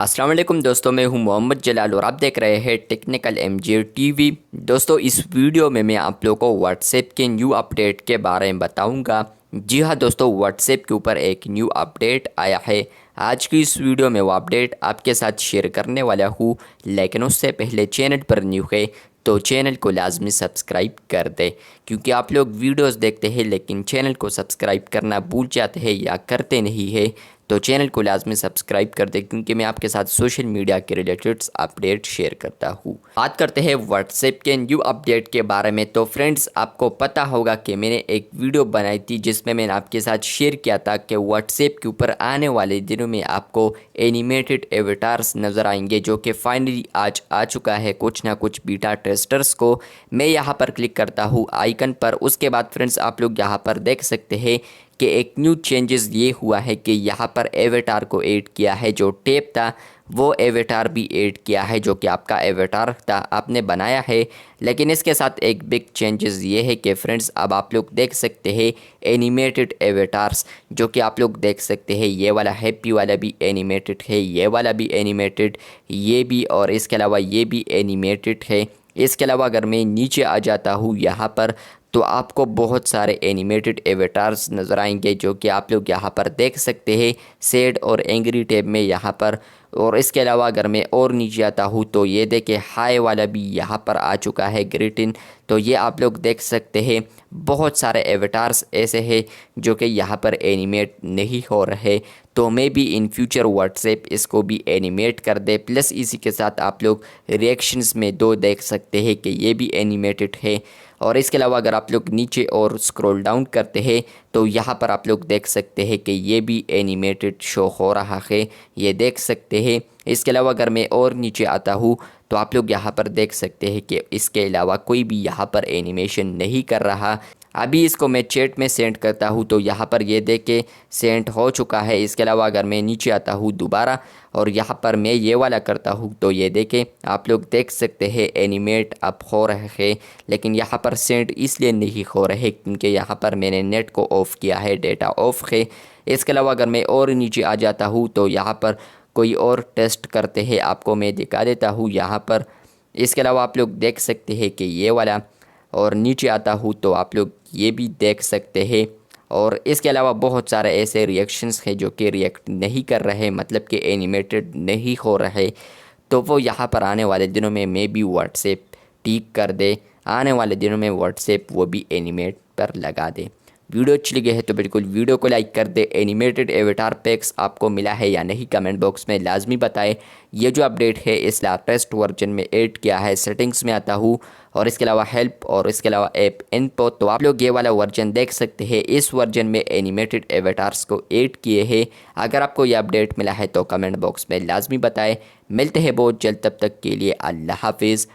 अस्सलाम वालेकुम दोस्तों, मैं हूं मोहम्मद जलाल और आप देख रहे हैं टेक्निकल एमजे टीवी। दोस्तों, इस वीडियो में मैं आप लोगों को व्हाट्सएप के न्यू अपडेट के बारे में बताऊंगा। जी हां दोस्तों, व्हाट्सएप के ऊपर एक न्यू अपडेट आया है। आज की इस वीडियो में वो अपडेट आपके साथ शेयर करने वाला हूं, लेकिन उससे पहले चैनल पर न्यू है तो चैनल को लाजमी सब्सक्राइब कर दे, क्योंकि आप लोग वीडियोस देखते हैं लेकिन चैनल को सब्सक्राइब करना भूल जाते हैं या करते नहीं है। तो चैनल को लाजमी सब्सक्राइब कर दे, क्योंकि मैं आपके साथ सोशल मीडिया के रिलेटेड अपडेट शेयर करता हूँ। बात करते हैं व्हाट्सएप के न्यू अपडेट के बारे में। तो फ्रेंड्स, आपको पता होगा कि मैंने एक वीडियो बनाई थी जिसमें मैंने आपके साथ शेयर किया था कि व्हाट्सएप के ऊपर आने वाले दिनों में आपको एनिमेटेड एवेटार्स नज़र आएंगे, जो कि फाइनली आज आ चुका है कुछ ना कुछ बीटा टेस्टर्स को। मैं यहाँ पर क्लिक करता हूँ आइकन पर। उसके बाद फ्रेंड्स, आप लोग यहाँ पर देख सकते हैं कि एक न्यू चेंजेस ये हुआ है कि यहाँ पर एवेटार को ऐड किया है। जो टेप था वो एवेटार भी ऐड किया है, जो कि आपका एवेटार था आपने बनाया है। लेकिन इसके साथ एक बिग चेंजेस ये है कि फ्रेंड्स, अब आप लोग देख सकते हैं एनिमेटेड एवेटार्स, जो कि आप लोग देख सकते हैं ये वाला हैप्पी वाला भी एनिमेटेड है, ये वाला भी एनिमेटेड, ये भी, और इसके अलावा ये भी एनिमेटेड है। इसके अलावा अगर मैं नीचे आ जाता हूँ यहाँ पर, तो आपको बहुत सारे एनिमेटेड एवेटार्स नज़र आएंगे, जो कि आप लोग यहाँ पर देख सकते हैं सैड और एंग्री टैब में यहाँ पर। और इसके अलावा अगर मैं और नीचे आता हूँ तो ये देखे हाई वाला भी यहाँ पर आ चुका है, ग्रीटिन। तो ये आप लोग देख सकते हैं बहुत सारे एवेटार्स ऐसे हैं जो कि यहाँ पर एनिमेट नहीं हो रहे। तो मैं भी इन फ्यूचर व्हाट्सएप इसको भी एनिमेट कर दे। प्लस इसी के साथ आप लोग रिएक्शंस में दो देख सकते हैं कि ये भी एनिमेटेड है। और इसके अलावा अगर आप लोग नीचे और स्क्रॉल डाउन करते हैं तो यहाँ पर आप लोग देख सकते हैं कि ये भी एनिमेटेड शो हो रहा है, ये देख सकते हैं। इसके अलावा अगर मैं और नीचे आता हूँ तो आप लोग यहाँ पर देख सकते हैं कि इसके अलावा कोई भी यहाँ पर एनिमेशन नहीं कर रहा। अभी इसको मैं चैट में सेंड करता हूँ तो यहाँ पर ये देख के सेंड हो चुका है। इसके अलावा अगर मैं नीचे आता हूँ दोबारा और यहाँ पर मैं ये वाला करता हूँ तो ये देखें, आप लोग देख सकते हैं एनिमेट अब हो रहे हैं, लेकिन यहाँ पर सेंड इसलिए नहीं हो रहे क्योंकि यहाँ पर मैंने नेट को ऑफ़ किया है, डेटा ऑफ है। इसके अलावा अगर मैं और नीचे आ जाता हूँ तो यहाँ पर कोई और टेस्ट करते हैं, आपको मैं दिखा देता हूँ यहाँ पर। इसके अलावा आप लोग देख सकते हैं कि ये वाला, और नीचे आता हूँ तो आप लोग ये भी देख सकते हैं। और इसके अलावा बहुत सारे ऐसे रिएक्शंस हैं जो कि रिएक्ट नहीं कर रहे, मतलब कि एनिमेटेड नहीं हो रहे। तो वो यहाँ पर आने वाले दिनों में मैं भी व्हाट्सएप ठीक कर दे, आने वाले दिनों में व्हाट्सएप वो भी एनिमेट पर लगा दे। वीडियो अच्छी लगी है तो बिल्कुल वीडियो को लाइक कर दे। एनिमेटेड एवेटार पैक्स आपको मिला है या नहीं कमेंट बॉक्स में लाजमी बताएं। ये जो अपडेट है इस लेटेस्ट वर्जन में ऐड किया है, सेटिंग्स में आता हूँ और इसके अलावा हेल्प और इसके अलावा ऐप इनपो। तो आप लोग ये वाला वर्जन देख सकते हैं, इस वर्जन में एनिमेटेड एवेटार्स को ऐड किए हैं। अगर आपको ये अपडेट मिला है तो कमेंट बॉक्स में लाजमी बताएं। मिलते हैं बहुत जल्द, तब तक के लिए अल्लाह हाफिज़।